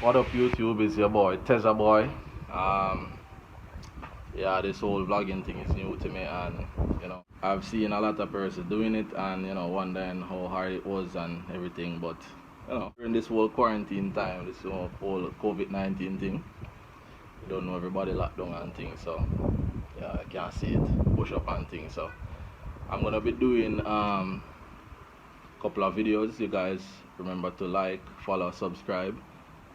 What up YouTube, is your boy Teza Boy. Yeah, this whole vlogging thing is new to me, and I've seen a lot of persons doing it and wondering how hard it was and everything, but during this whole quarantine time, this whole COVID-19 thing, you don't know, everybody locked down and things, so yeah, I can't see it, push up and things. So I'm gonna be doing couple of videos. You guys remember to like, follow, subscribe.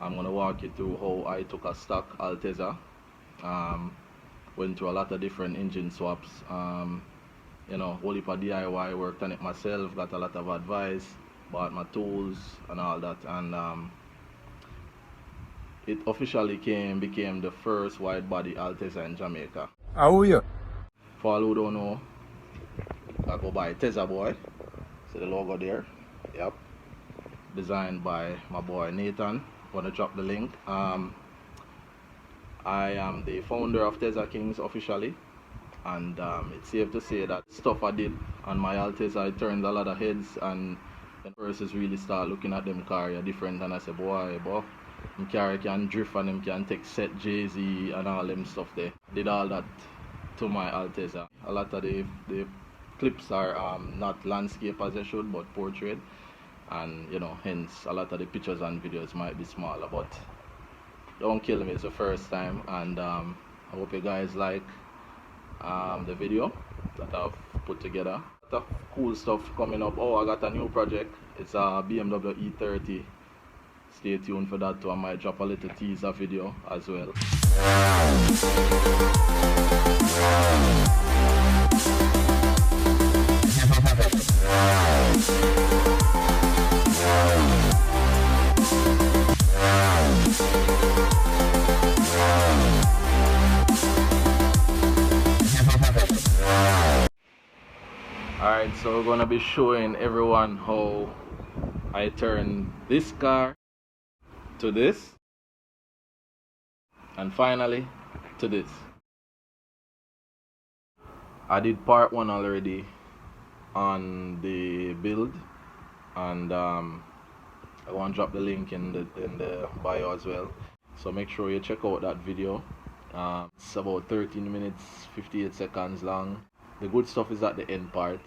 I'm gonna walk you through how I took a stock Altezza, went through a lot of different engine swaps, whole heap of DIY, worked on it myself, got a lot of advice, bought my tools and all that, and it officially became the first wide body Altezza in Jamaica. How are you? For all who don't know, I go by Teza Boy. See the logo there? Yep. Designed by my boy Nathan. Gonna drop the link. I am the founder of Teza Kings officially, and it's safe to say that stuff I did on my Altezza, I turned a lot of heads, and the persons really start looking at them car different, and I say, boy, them car can drift and them can take set Jay-Z and all them stuff there. Did all that to my Altezza. A lot of the clips are not landscape as they should, but portrait, and hence a lot of the pictures and videos might be smaller, but don't kill me, it's the first time, and I hope you guys like the video that I've put together. A lot of cool stuff coming up. Oh, I got a new project. It's a BMW E30. Stay tuned for that too. I might drop a little teaser video as well. Alright, so we're gonna be showing everyone how I turn this car to this, and finally to this. I did part 1 already on the build, and I want to drop the link in the bio as well, so make sure you check out that video. It's about 13 minutes 58 seconds long. The good stuff is at the end part.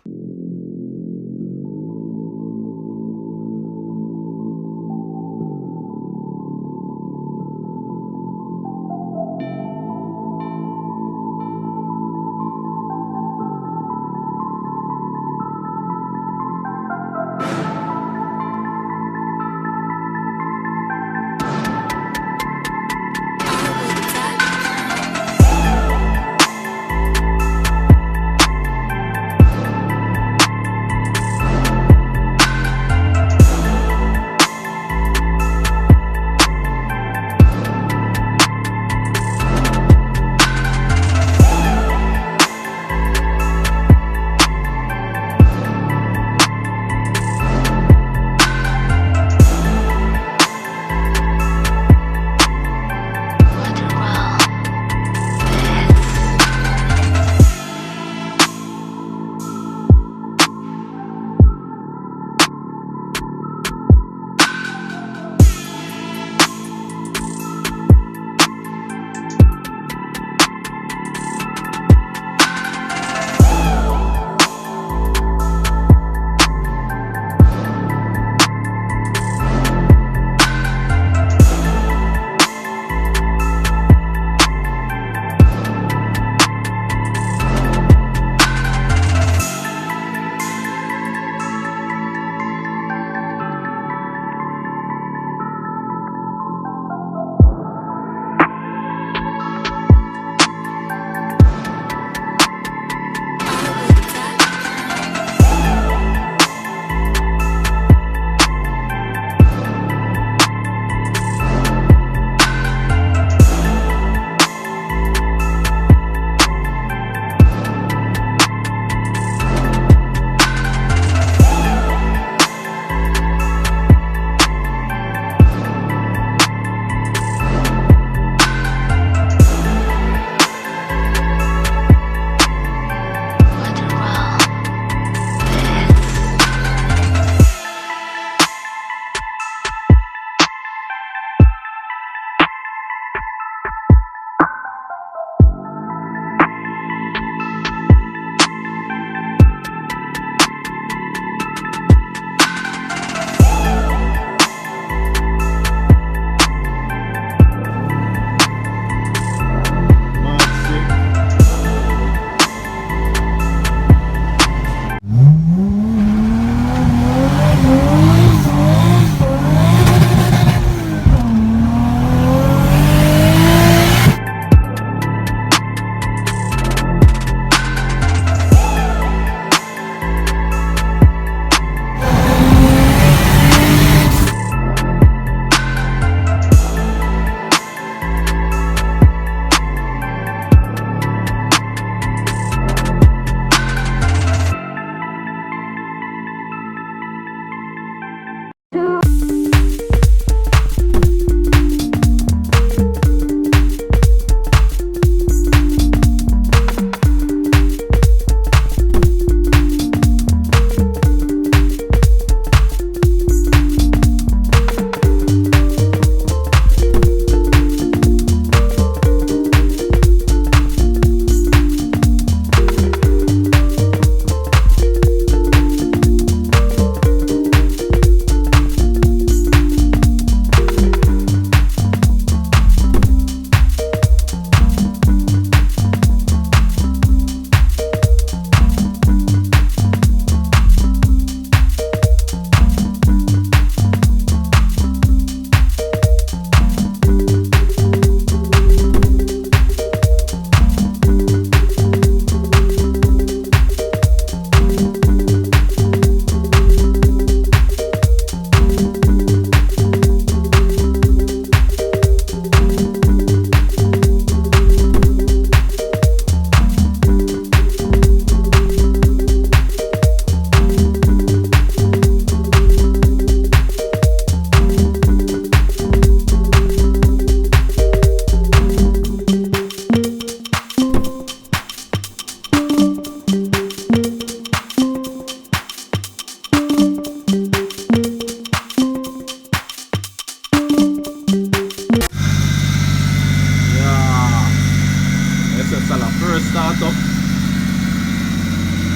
first start up.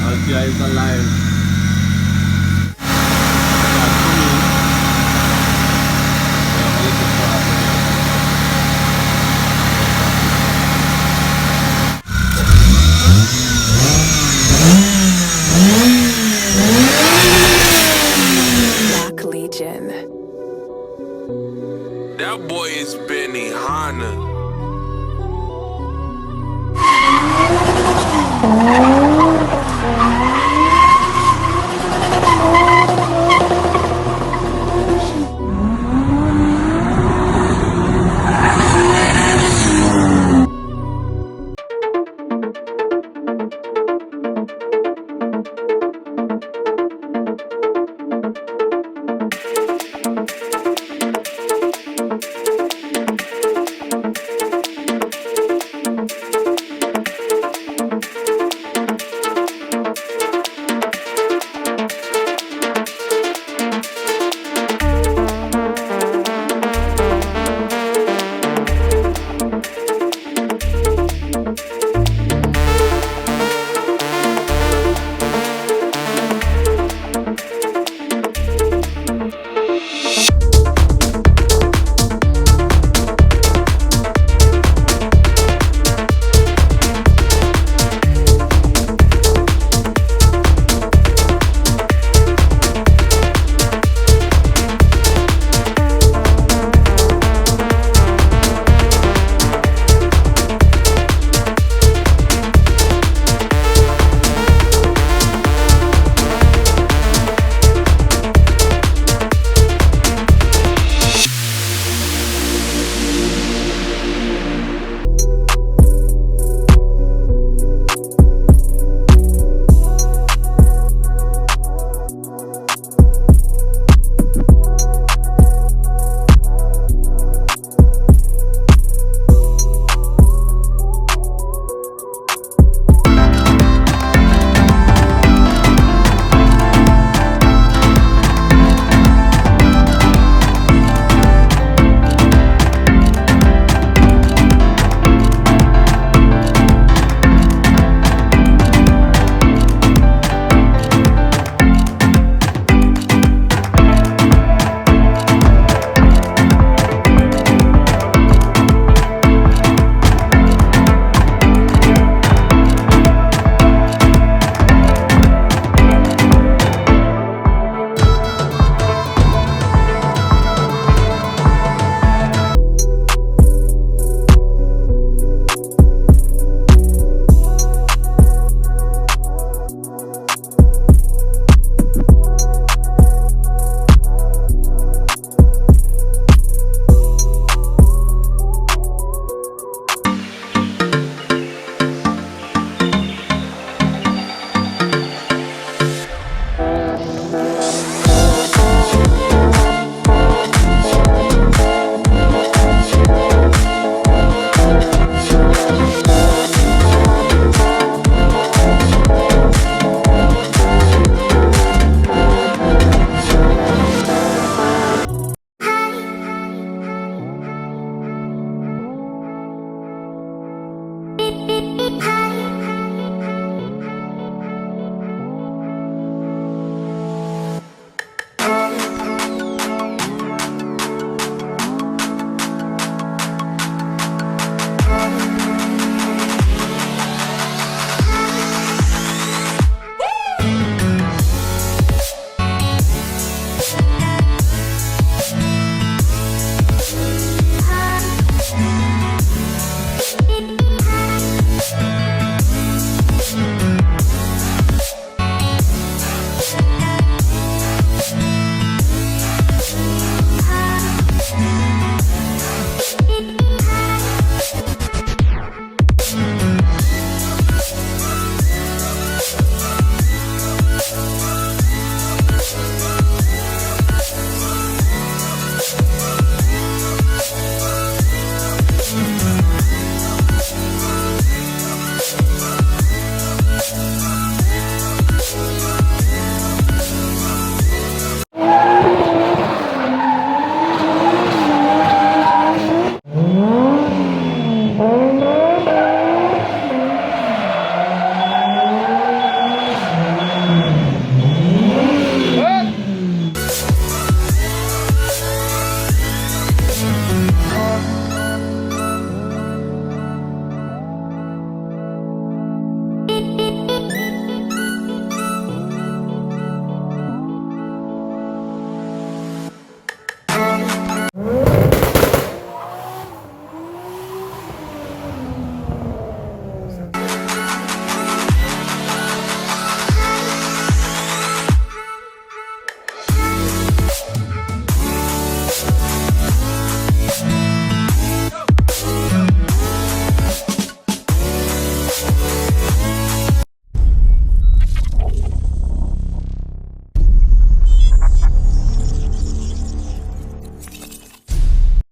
Altezza is alive. That's for me. Yeah, I'm a little far from Black Legion. That boy is Benny Hanna.